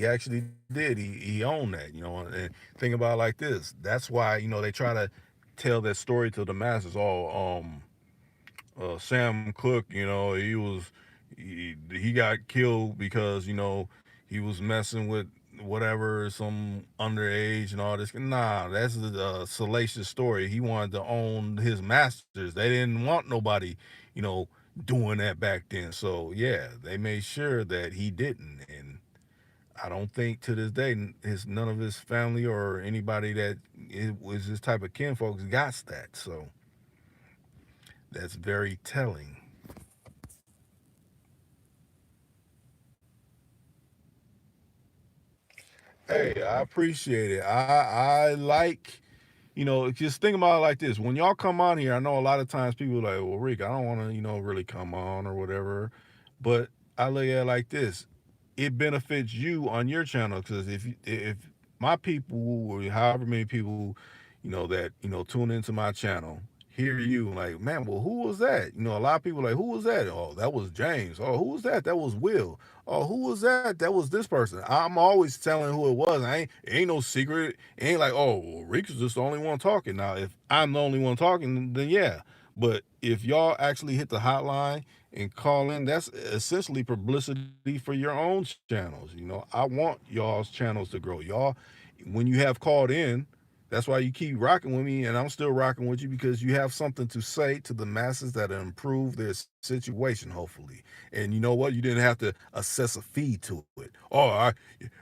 actually did. He owned that, and think about it like this. That's why they try to tell that story to the masses. Oh, Sam Cook, he got killed because he was messing with whatever, some underage and all this. Nah, that's a salacious story. He wanted to own his masters. They didn't want nobody, you know, doing that back then. So yeah, they made sure that he didn't. And I don't think to this day none of his family or anybody that was this type of kinfolks got that. So that's very telling. Hey, I appreciate it. I like, just think about it like this. When y'all come on here, I know a lot of times people are like, well, Rick, I don't want to, really come on or whatever. But I look at it like this. It benefits you on your channel because if my people or however many people, that, tune into my channel, hear you like, man, well, who was that? A lot of people are like, who was that? Oh, that was James. Oh, who was that? That was Will. Oh, who was that? That was this person. I'm always telling who it was. It ain't no secret. It ain't like, oh, well, Rick is just the only one talking. Now, if I'm the only one talking, then yeah. But if y'all actually hit the hotline and call in, that's essentially publicity for your own channels. I want y'all's channels to grow. Y'all, when you have called in, That's why you keep rocking with me, and I'm still rocking with you because you have something to say to the masses that improve their situation, hopefully. And you know what? You didn't have to assess a fee to it. Oh,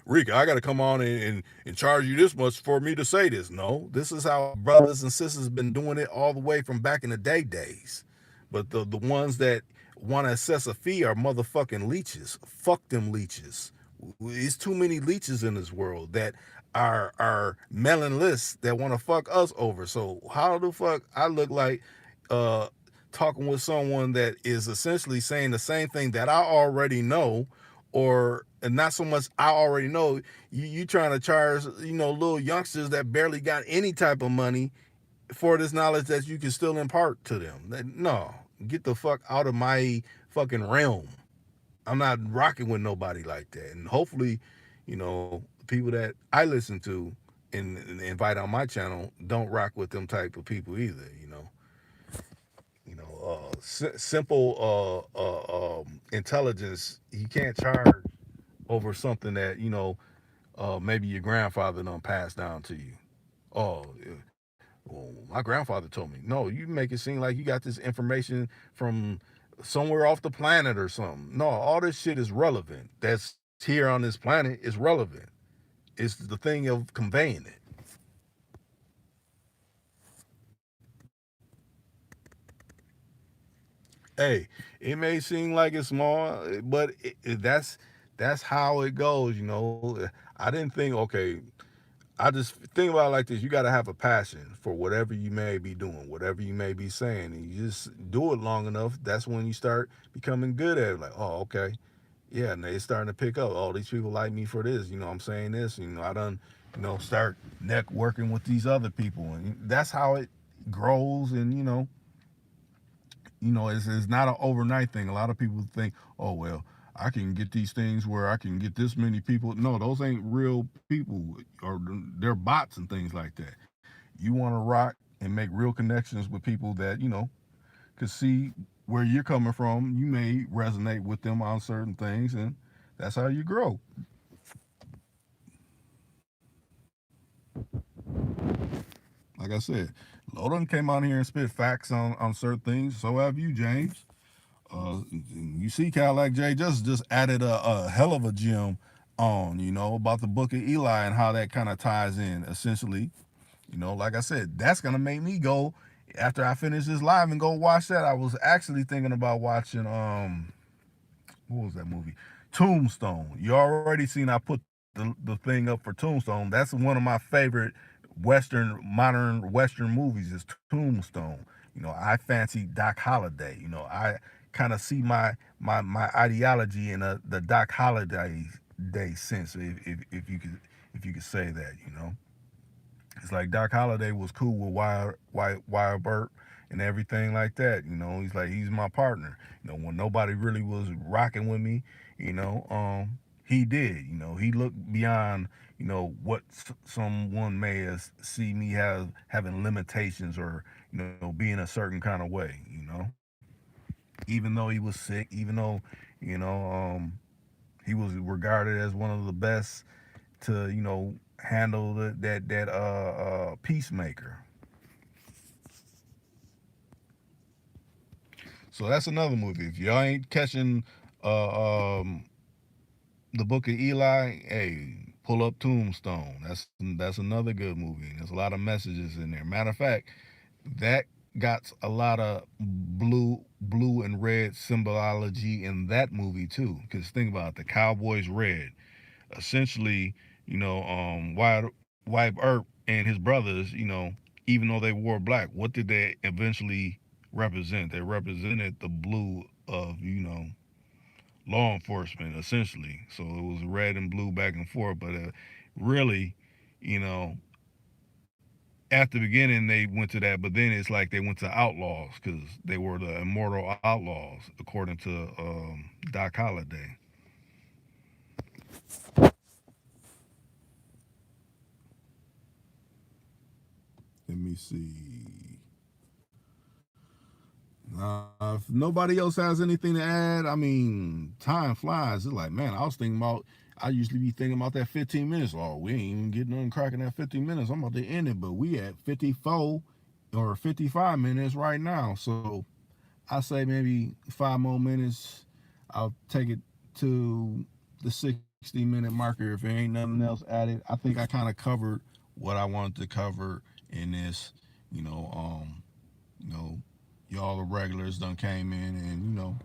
Rika, I got to come on and charge you this much for me to say this. No, this is how brothers and sisters been doing it all the way from back in the days. But the ones that want to assess a fee are motherfucking leeches. Fuck them leeches. It's too many leeches in this world that are melonless that want to fuck us over. So how the fuck I look like uh talking with someone that is essentially saying the same thing that I already know, or and not so much I already know. You trying to charge little youngsters that barely got any type of money for this knowledge that you can still impart to them. No, get the fuck out of my fucking realm. I'm not rocking with nobody like that. And hopefully, people that I listen to and invite on my channel don't rock with them type of people either. Simple intelligence. You can't charge over something that maybe your grandfather done passed down to you. Oh, yeah. Well, my grandfather told me. No, you make it seem like you got this information from somewhere off the planet or something. No, all this shit is relevant. That's here on this planet is relevant. It's the thing of conveying it. Hey, it may seem like it's small, but that's how it goes. I didn't think, okay, I just think about it like this: you got to have a passion for whatever you may be doing, whatever you may be saying, and you just do it long enough. That's when you start becoming good at it. Like, oh, okay, yeah, and it's starting to pick up. Oh, these people like me for this. I'm saying this. I done, start networking with these other people, and that's how it grows. And it's not an overnight thing. A lot of people think, oh well, I can get these things where I can get this many people. No, those ain't real people, or they're bots and things like that. You want to rock and make real connections with people that could see where you're coming from. You may resonate with them on certain things, and that's how you grow. Like I said, Loden came on here and spit facts on certain things. So have you, James. You see, Cadillac J just added a hell of a gem on, about the book of Eli and how that kind of ties in. Essentially, like I said, that's gonna make me go after I finish this live and go watch that. I was actually thinking about watching what was that movie? Tombstone. You already seen I put the thing up for Tombstone. That's one of my favorite modern Western movies is Tombstone. I fancy Doc Holliday. I kind of see my ideology in the Doc Holliday day sense, if you could say that. It's like Doc Holliday was cool with Wyatt Burke and everything like that. He's like he's my partner. When nobody really was rocking with me, he did. He looked beyond what someone may see me having limitations or being a certain kind of way. Even though he was sick, even though you know he was regarded as one of the best to handle that peacemaker. So that's another movie. If y'all ain't catching the Book of Eli, hey, pull up Tombstone. That's another good movie. There's a lot of messages in there. Matter of fact, that got a lot of blue and red symbology in that movie too. Because think about it, the Cowboys red. Essentially, Wyatt Earp and his brothers, even though they wore black, what did they eventually represent? They represented the blue of, law enforcement, essentially. So it was red and blue back and forth. But really, you know, at the beginning they went to that, but then it's like they went to outlaws because they were the immortal outlaws, according to Doc Holliday. Let me see. If nobody else has anything to add, I mean, time flies. It's like, man, I was thinking about I usually be thinking about that 15 minutes. Oh, we ain't even getting on cracking that 15 minutes. I'm about to end it, but we at 54 or 55 minutes right now. So I say maybe 5 more minutes. I'll take it to the 60-minute marker if there ain't nothing else added. I think I kind of covered what I wanted to cover in this. You know, you know, y'all the regulars done came in and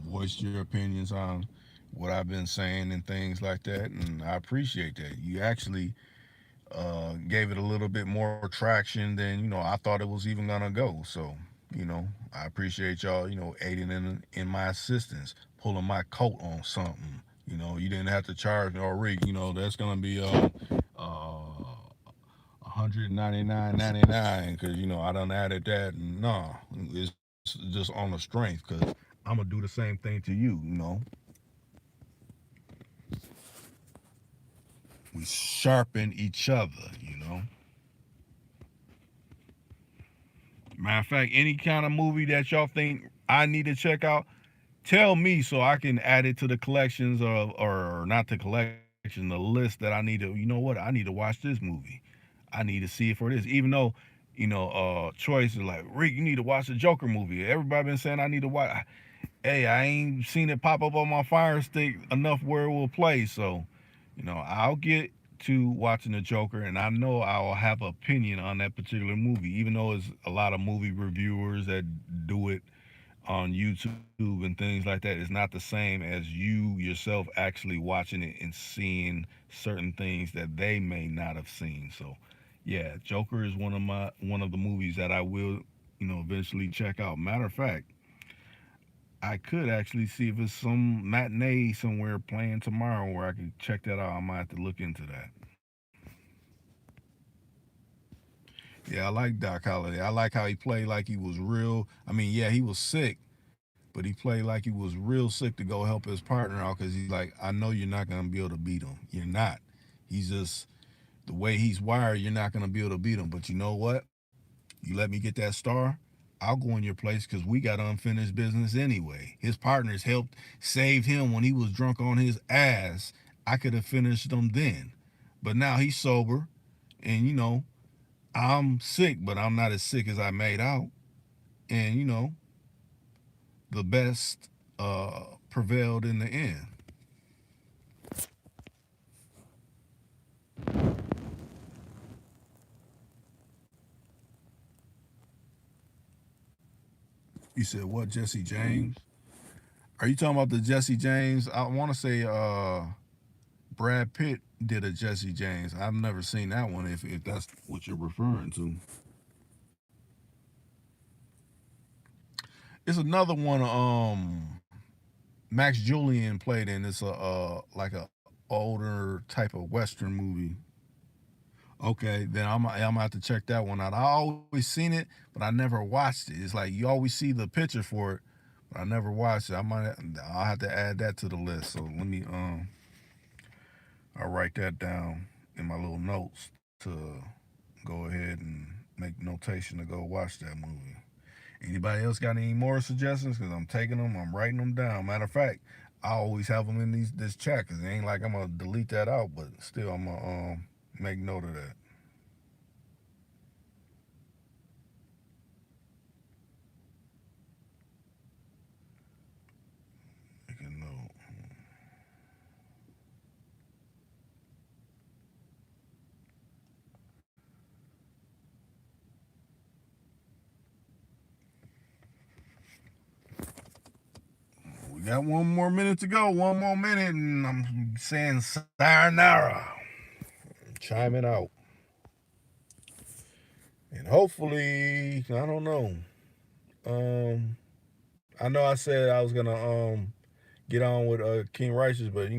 voiced your opinions on what I've been saying and things like that, and I appreciate that. You actually gave it a little bit more traction than I thought it was even gonna go. So I appreciate y'all aiding in my assistance, pulling my coat on something. You didn't have to charge me or rig. That's gonna be 199.99 because I done added that. And nah, it's just on the strength because I'm gonna do the same thing to you. We sharpen each other. Matter of fact, any kind of movie that y'all think I need to check out, tell me so I can add it to the collections of, or not the collection, the list that I need to. You know what? I need to watch this movie. I need to see it for this. Even though, Choice is like, Rick, you need to watch the Joker movie. Everybody been saying I need to watch. Hey, I ain't seen it pop up on my Fire Stick enough where it will play. So, I'll get to watching the Joker, and I know I'll have an opinion on that particular movie, even though it's a lot of movie reviewers that do it on YouTube and things like that. It's not the same as you yourself actually watching it and seeing certain things that they may not have seen. So, yeah, Joker is one of the movies that I will, eventually check out. Matter of fact, I could actually see if it's some matinee somewhere playing tomorrow where I can check that out. I might have to look into that. Yeah, I like Doc Holliday. I like how he played like he was real. I mean, yeah, he was sick, but he played like he was real sick to go help his partner out because he's like, I know you're not going to be able to beat him. You're not. He's just, the way he's wired, you're not going to be able to beat him. But you know what? You let me get that star, I'll go in your place because we got unfinished business anyway. His partners helped save him when he was drunk on his ass. I could have finished him then. But now he's sober, and I'm sick, but I'm not as sick as I made out. And the best prevailed in the end. You said what, Jesse James? Are you talking about the Jesse James? I want to say Brad Pitt did a Jesse James. I've never seen that one. If that's what you're referring to, it's another one. Max Julian played in. It's a like a older type of Western movie. Okay, then I'm gonna have to check that one out. I always seen it, but I never watched it. It's like you always see the picture for it, but I never watched it. I'll have to add that to the list. So let me I'll write that down in my little notes to go ahead and make notation to go watch that movie. Anybody else got any more suggestions? Because I'm taking them, I'm writing them down. Matter of fact, I always have them in this chat because it ain't like I'm gonna delete that out, but still I'm gonna make note of that. Make a note. We got 1 more minute to go. 1 more minute, and I'm saying sayonara, chiming out, and hopefully, I don't know. Um, I know I said I was gonna get on with King Righteous, but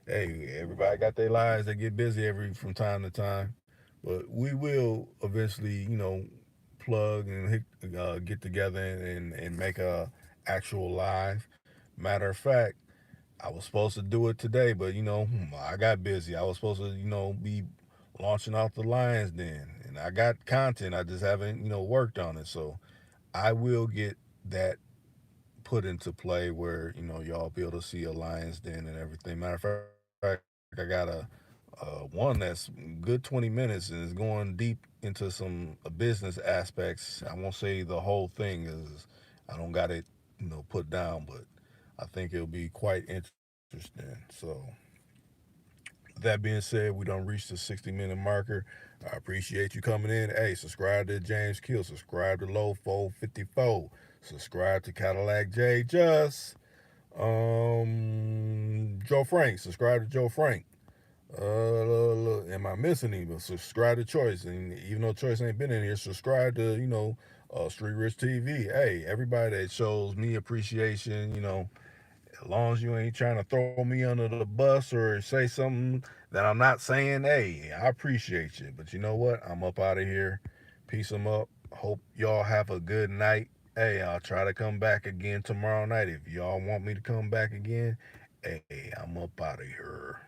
hey, everybody got their lives. They get busy every from time to time, but we will eventually, plug and get together and make a actual live. Matter of fact, I was supposed to do it today, but I got busy. I was supposed to, be launching off the Lions Den, and I got content. I just haven't, worked on it. So I will get that put into play where y'all be able to see a Lions Den and everything. Matter of fact, I got one that's good 20 minutes and is going deep into some business aspects. I won't say the whole thing is, I don't got it, put down, but I think it'll be quite interesting. So that being said, we don't reach the 60-minute marker. I appreciate you coming in. Hey, subscribe to James Kill, subscribe to Lofo 54, subscribe to Cadillac J Just. Joe Frank, subscribe to Joe Frank. Am I missing him? Subscribe to Choice, and even though Choice ain't been in here, subscribe to Street Rich TV. Hey, everybody that shows me appreciation, as long as you ain't trying to throw me under the bus or say something that I'm not saying, hey, I appreciate you. But you know what? I'm up out of here. Peace them up. Hope y'all have a good night. Hey, I'll try to come back again tomorrow night. If y'all want me to come back again, hey, I'm up out of here.